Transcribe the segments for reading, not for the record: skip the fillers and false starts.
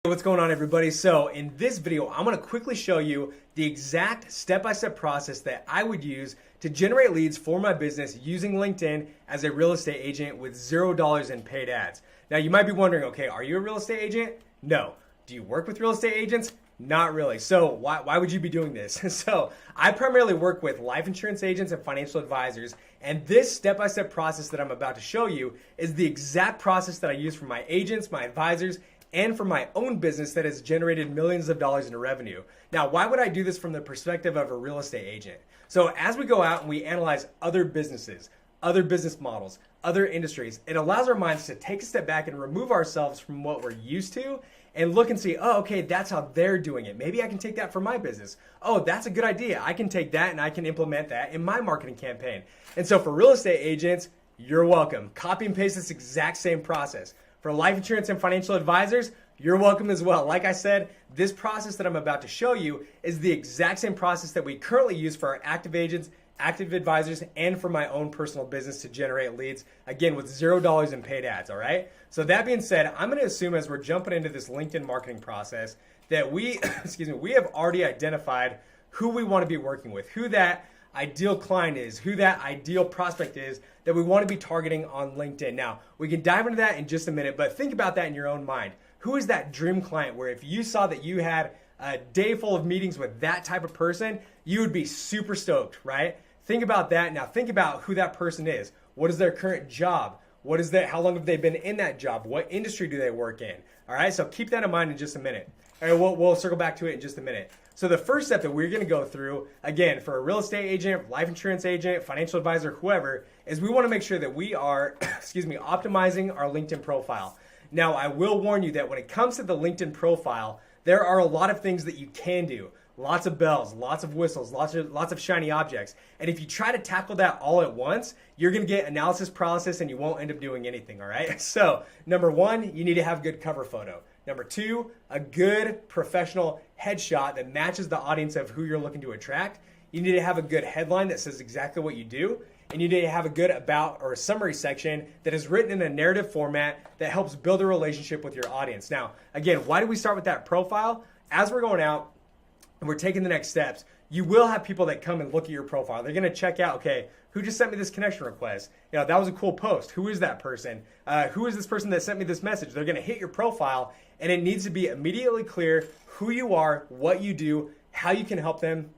What's going on, everybody? So in this video, I'm going to quickly show you the exact step-by-step process that I would use to generate leads for my business using LinkedIn as a real estate agent with $0 in paid ads. Now you might be wondering, okay, are you a real estate agent? No. Do you work with real estate agents? Not really. So why would you be doing this? So I primarily work with life insurance agents and financial advisors, and this step-by-step process that I'm about to show you is the exact process that I use for my agents, my advisors, and for my own business that has generated millions of dollars in revenue. Now, why would I do this from the perspective of a real estate agent? So as we go out and we analyze other businesses, other business models, other industries, it allows our minds to take a step back and remove ourselves from what we're used to and look and see, oh, okay, that's how they're doing it. Maybe I can take that for my business. Oh, that's a good idea. I can take that and I can implement that in my marketing campaign. And so for real estate agents, you're welcome. Copy and paste this exact same process. For life insurance and financial advisors, you're welcome as well. Like I said, this process that I'm about to show you is the exact same process that we currently use for our active agents, active advisors, and for my own personal business to generate leads, again, with $0 in paid ads, all right? So that being said, I'm gonna assume as we're jumping into this LinkedIn marketing process that we, we have already identified who we wanna be working with, who that ideal client is, who that ideal prospect is that we want to be targeting on LinkedIn. Now, we can dive into that in just a minute, but think about that in your own mind. Who is that dream client where if you saw that you had a day full of meetings with that type of person, you would be super stoked, right? Think about that. Now, think about who that person is. What is their current job? How long have they been in that job? What industry do they work in? All right, so keep that in mind in just a minute. All right, we'll circle back to it in just a minute. So the first step that we're going to go through, again, for a real estate agent, life insurance agent, financial advisor, whoever, is we want to make sure that we are, optimizing our LinkedIn profile. Now, I will warn you that when it comes to the LinkedIn profile, there are a lot of things that you can do. Lots of bells, lots of whistles, lots of shiny objects. And if you try to tackle that all at once, you're going to get analysis paralysis and you won't end up doing anything, all right? So, number one, you need to have a good cover photo. Number two, a good professional headshot that matches the audience of who you're looking to attract. You need to have a good headline that says exactly what you do. And you need to have a good about or a summary section that is written in a narrative format that helps build a relationship with your audience. Now, again, why do we start with that profile? As we're going out and we're taking the next steps, you will have people that come and look at your profile. They're going to check out, okay, who just sent me this connection request? You know, that was a cool post. Who is that person? Who is this person that sent me this message? They're going to hit your profile, and it needs to be immediately clear who you are, what you do, how you can help them,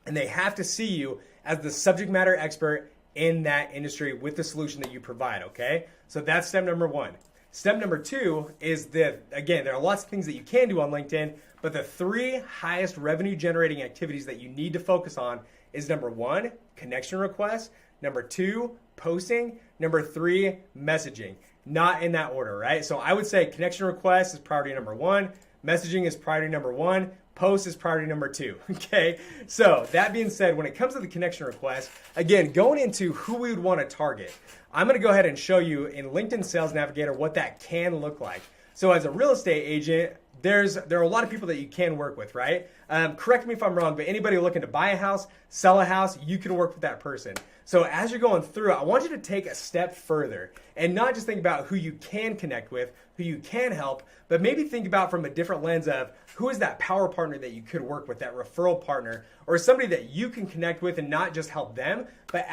and they have to see you as the subject matter expert in that industry with the solution that you provide, okay? So that's step number one. Step number two is again, there are lots of things that you can do on LinkedIn, but the three highest revenue generating activities that you need to focus on is number one, connection requests, number two, posting, number three, messaging. Not in that order, right? So I would say connection requests is priority number one, messaging is priority number one, post is priority number two, okay? So that being said, when it comes to the connection request, again, going into who we would want to target, I'm going to go ahead and show you in LinkedIn Sales Navigator what that can look like. So as a real estate agent, there are a lot of people that you can work with, right? Correct me if I'm wrong, but anybody looking to buy a house, sell a house, you can work with that person. So as you're going through, I want you to take a step further and not just think about who you can connect with, who you can help, but maybe think about from a different lens of who is that power partner that you could work with, that referral partner, or somebody that you can connect with and not just help them, but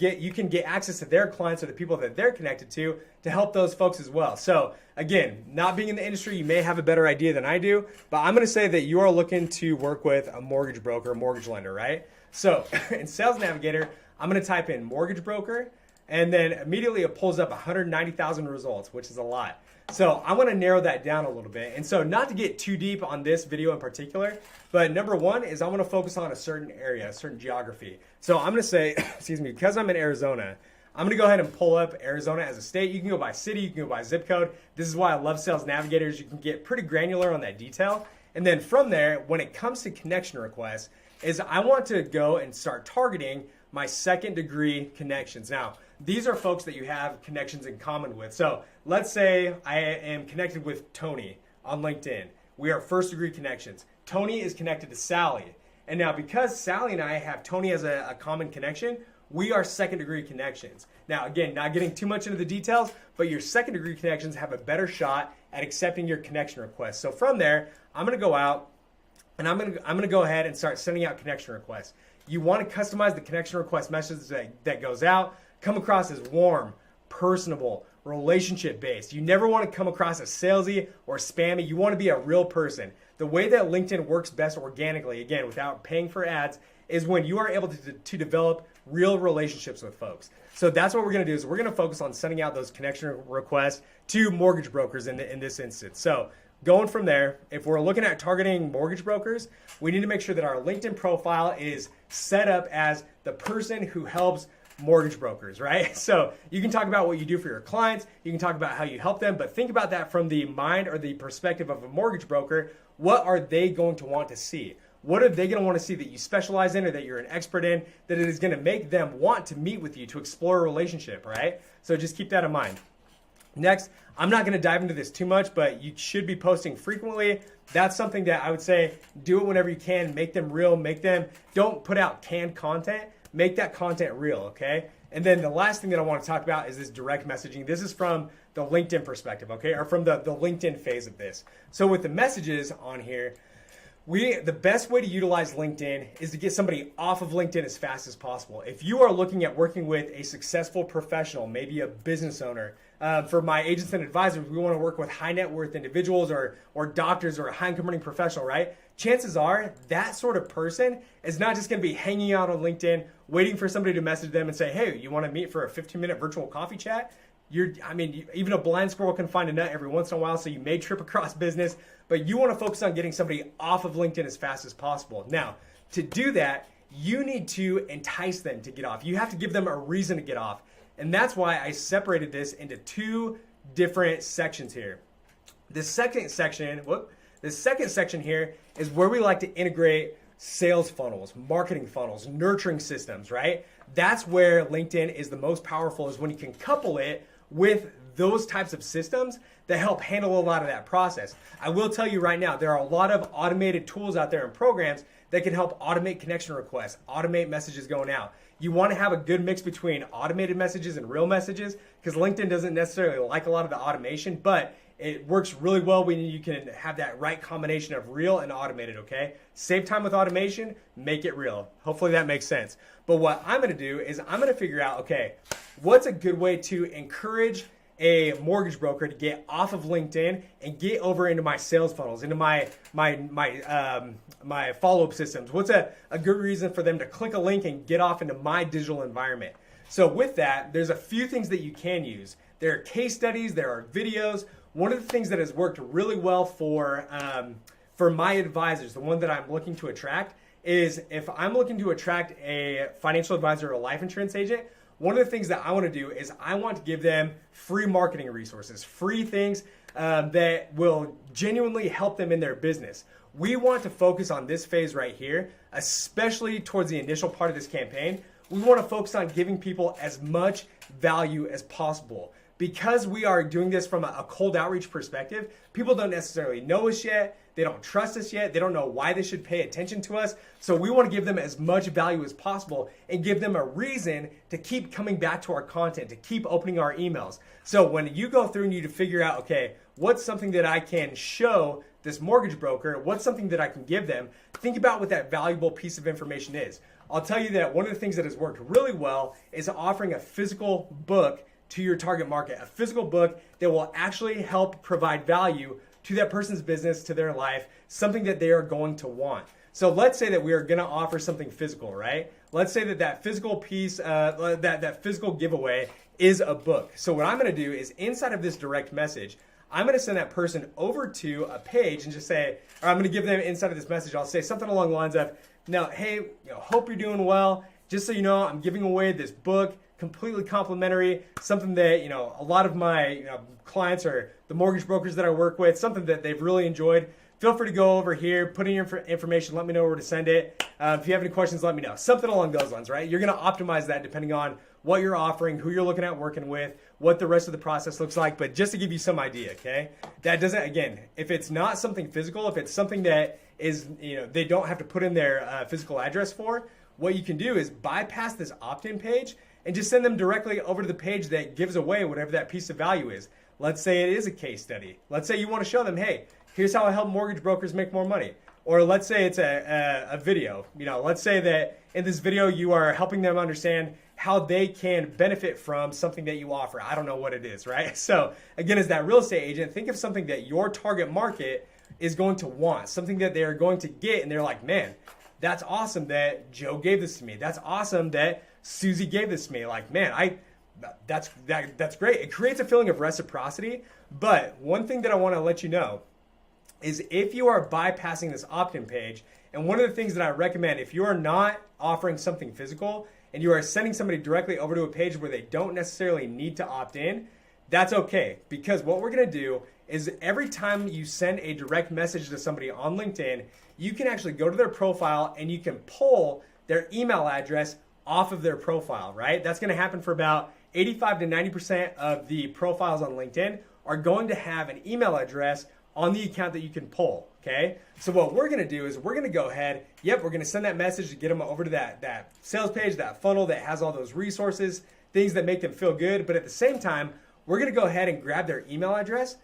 you can get access to their clients or the people that they're connected to help those folks as well. So again, not being in the industry, you may have a better idea than I do, but I'm going to say that you are looking to work with a mortgage broker, a mortgage lender, right? So in Sales Navigator, I'm going to type in mortgage broker, and then immediately it pulls up 190,000 results, which is a lot. So I'm going to narrow that down a little bit. And so not to get too deep on this video in particular, but number one is I want to focus on a certain area, a certain geography. So I'm going to say, because I'm in Arizona, I'm going to go ahead and pull up Arizona as a state. You can go by city, you can go by zip code. This is why I love Sales Navigators. You can get pretty granular on that detail. And then from there, when it comes to connection requests, is I want to go and start targeting my second degree connections. Now, these are folks that you have connections in common with. So let's say I am connected with Tony on LinkedIn. We are first degree connections. Tony is connected to Sally. And now because Sally and I have Tony as a common connection, we are second degree connections. Now, again, not getting too much into the details, but your second degree connections have a better shot at accepting your connection request. So from there, I'm going to go out and I'm going to go ahead and start sending out connection requests. You want to customize the connection request message that goes out, come across as warm, personable, relationship based. You never want to come across as salesy or spammy. You want to be a real person. The way that LinkedIn works best organically, again, without paying for ads, is when you are able to develop real relationships with folks. So that's what we're going to do is we're going to focus on sending out those connection requests to mortgage brokers in this instance. So going from there, if we're looking at targeting mortgage brokers, we need to make sure that our LinkedIn profile is set up as the person who helps mortgage brokers, right? So you can talk about what you do for your clients, you can talk about how you help them, but think about that from the mind or the perspective of a mortgage broker. What are they going to want to see? What are they going to want to see that you specialize in or that you're an expert in, that it is going to make them want to meet with you to explore a relationship, right? So just keep that in mind. Next, I'm not going to dive into this too much, but you should be posting frequently. That's something that I would say do it whenever you can. Make them real. Don't put out canned content. Make that content real, okay? And then the last thing that I want to talk about is this direct messaging. This is from the LinkedIn perspective, okay? Or from the LinkedIn phase of this. So with the messages on here, the best way to utilize LinkedIn is to get somebody off of LinkedIn as fast as possible. If you are looking at working with a successful professional, maybe a business owner, for my agents and advisors, we want to work with high net worth individuals or doctors or a high income earning professional, right? Chances are that sort of person is not just going to be hanging out on LinkedIn, waiting for somebody to message them and say, hey, you want to meet for a 15-minute virtual coffee chat? Even a blind squirrel can find a nut every once in a while, so you may trip across business, but you want to focus on getting somebody off of LinkedIn as fast as possible. Now, to do that, you need to entice them to get off. You have to give them a reason to get off. And that's why I separated this into two different sections here. The second section here is where we like to integrate sales funnels, marketing funnels, nurturing systems, right? That's where LinkedIn is the most powerful, is when you can couple it with those types of systems that help handle a lot of that process. I will tell you right now, there are a lot of automated tools out there and programs that can help automate connection requests, automate messages going out. You want to have a good mix between automated messages and real messages, because LinkedIn doesn't necessarily like a lot of the automation, but it works really well when you can have that right combination of real and automated, okay? Save time with automation, make it real. Hopefully that makes sense. But what I'm going to do is I'm going to figure out, okay, what's a good way to encourage a mortgage broker to get off of LinkedIn and get over into my sales funnels, into my follow-up systems? What's a good reason for them to click a link and get off into my digital environment? So with that, there's a few things that you can use. There are case studies, there are videos. One of the things that has worked really well for my advisors, the one that I'm looking to attract, is if I'm looking to attract a financial advisor or a life insurance agent, one of the things that I want to do is I want to give them free marketing resources, free things that will genuinely help them in their business. We want to focus on this phase right here, especially towards the initial part of this campaign. We want to focus on giving people as much value as possible. Because we are doing this from a cold outreach perspective, people don't necessarily know us yet. They don't trust us yet. They don't know why they should pay attention to us. So we want to give them as much value as possible and give them a reason to keep coming back to our content, to keep opening our emails. So when you go through and you to figure out, okay, what's something that I can show this mortgage broker? What's something that I can give them? Think about what that valuable piece of information is. I'll tell you that one of the things that has worked really well is offering a physical book to your target market, a physical book that will actually help provide value to that person's business, to their life, something that they are going to want. So let's say that we are going to offer something physical, right? Let's say that physical piece, that physical giveaway is a book. So what I'm going to do is inside of this direct message, I'm going to send that person over to a page and just say, or I'm going to give them inside of this message, I'll say something along the lines of, now, hey, hope you're doing well. Just so you know, I'm giving away this book, completely complimentary, something that, a lot of my clients or the mortgage brokers that I work with, something that they've really enjoyed. Feel free to go over here, put in your information, let me know where to send it. If you have any questions, let me know. Something along those lines, right? You're going to optimize that depending on what you're offering, who you're looking at working with, what the rest of the process looks like. But just to give you some idea, okay? That doesn't, again, if it's not something physical, if it's something that is, they don't have to put in their physical address for, what you can do is bypass this opt-in page and just send them directly over to the page that gives away whatever that piece of value is. Let's say it is a case study. Let's say you want to show them, hey, here's how I help mortgage brokers make more money. Or let's say it's a video. Let's say that in this video you are helping them understand how they can benefit from something that you offer. I don't know what it is, right? So again, as that real estate agent, think of something that your target market is going to want, something that they're going to get, and they're like, man, that's awesome that Joe gave this to me. That's awesome that Susie gave this to me. Like, man, that's great. It creates a feeling of reciprocity. But one thing that I want to let you know is if you are bypassing this opt-in page, and one of the things that I recommend, if you are not offering something physical and you are sending somebody directly over to a page where they don't necessarily need to opt in, that's okay. Because what we're going to do is every time you send a direct message to somebody on LinkedIn, you can actually go to their profile and you can pull their email address off of their profile, right? That's going to happen for about 85 to 90% of the profiles on LinkedIn are going to have an email address on the account that you can pull, okay? So what we're gonna do is we're gonna go ahead, we're gonna send that message to get them over to that sales page, that funnel that has all those resources, things that make them feel good, but at the same time, we're gonna go ahead and grab their email address,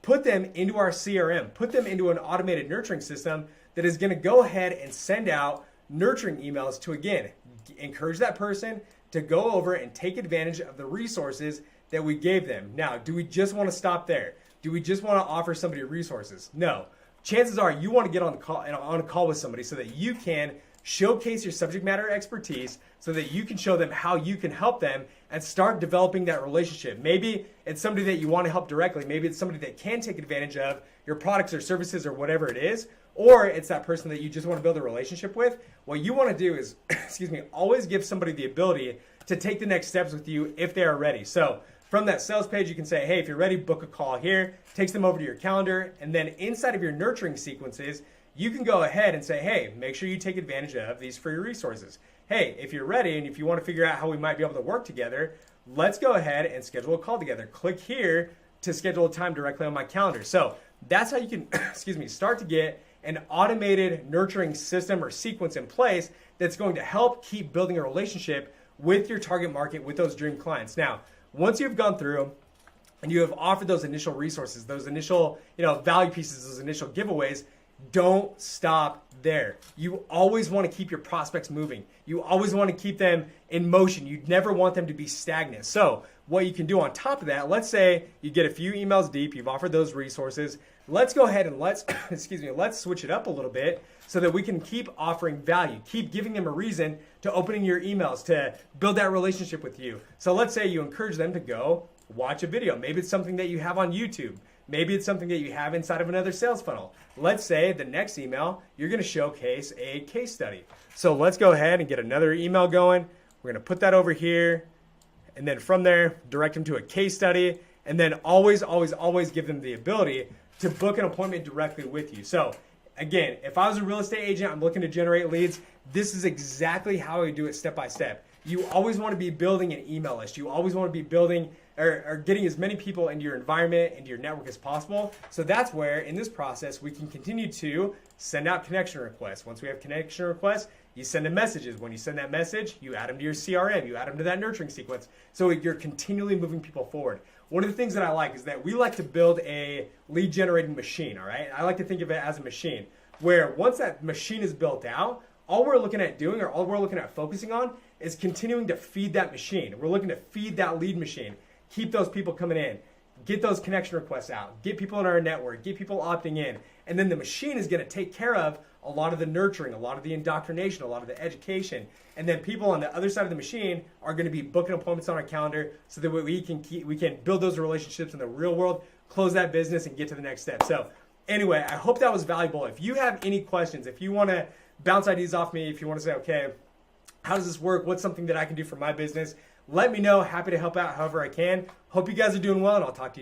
put them into our CRM, put them into an automated nurturing system that is gonna go ahead and send out nurturing emails to, again, encourage that person to go over and take advantage of the resources that we gave them. Now, do we just wanna stop there? Do we just want to offer somebody resources? No. Chances are you want to get on a call with somebody so that you can showcase your subject matter expertise so that you can show them how you can help them and start developing that relationship. Maybe it's somebody that you want to help directly. Maybe it's somebody that can take advantage of your products or services or whatever it is. Or it's that person that you just want to build a relationship with. What you want to do is, always give somebody the ability to take the next steps with you if they are ready. So from that sales page, you can say, hey, if you're ready, book a call here, takes them over to your calendar. And then inside of your nurturing sequences, you can go ahead and say, hey, make sure you take advantage of these free resources. Hey, if you're ready and if you want to figure out how we might be able to work together, let's go ahead and schedule a call together. Click here to schedule a time directly on my calendar. So that's how you can, start to get an automated nurturing system or sequence in place that's going to help keep building a relationship with your target market, with those dream clients. Now, once you've gone through and you have offered those initial resources, those initial value pieces, those initial giveaways, don't stop there. You always want to keep your prospects moving. You always want to keep them in motion. You never want them to be stagnant. So what you can do on top of that, let's say you get a few emails deep, you've offered those resources. Let's go ahead and let's switch it up a little bit so that we can keep offering value, keep giving them a reason to opening your emails, to build that relationship with you. So let's say you encourage them to go watch a video. Maybe it's something that you have on YouTube. Maybe it's something that you have inside of another sales funnel. Let's say the next email, you're going to showcase a case study. So let's go ahead and get another email going. We're going to put that over here. And then from there, direct them to a case study. And then always give them the ability to book an appointment directly with you. So again, if I was a real estate agent, I'm looking to generate leads, this is exactly how I do it step by step. You always want to be building an email list. You always want to be building or getting as many people into your environment, into your network as possible. So that's where in this process, we can continue to send out connection requests. Once we have connection requests, you send them messages. When you send that message, you add them to your CRM, you add them to that nurturing sequence. So you're continually moving people forward. One of the things that I like is that we like to build a lead generating machine, all right? I like to think of it as a machine where once that machine is built out, all we're looking at doing or all we're looking at focusing on is continuing to feed that machine. We're looking to feed that lead machine, keep those people coming in, get those connection requests out, get people in our network, get people opting in, and then the machine is going to take care of a lot of the nurturing, a lot of the indoctrination, a lot of the education, and then people on the other side of the machine are going to be booking appointments on our calendar so that we can build those relationships in the real world, close that business, and get to the next step. So anyway, I hope that was valuable. If you have any questions, if you want to bounce ideas off me, if you want to say, okay, how does this work? What's something that I can do for my business? Let me know. Happy to help out however I can. Hope you guys are doing well, and I'll talk to you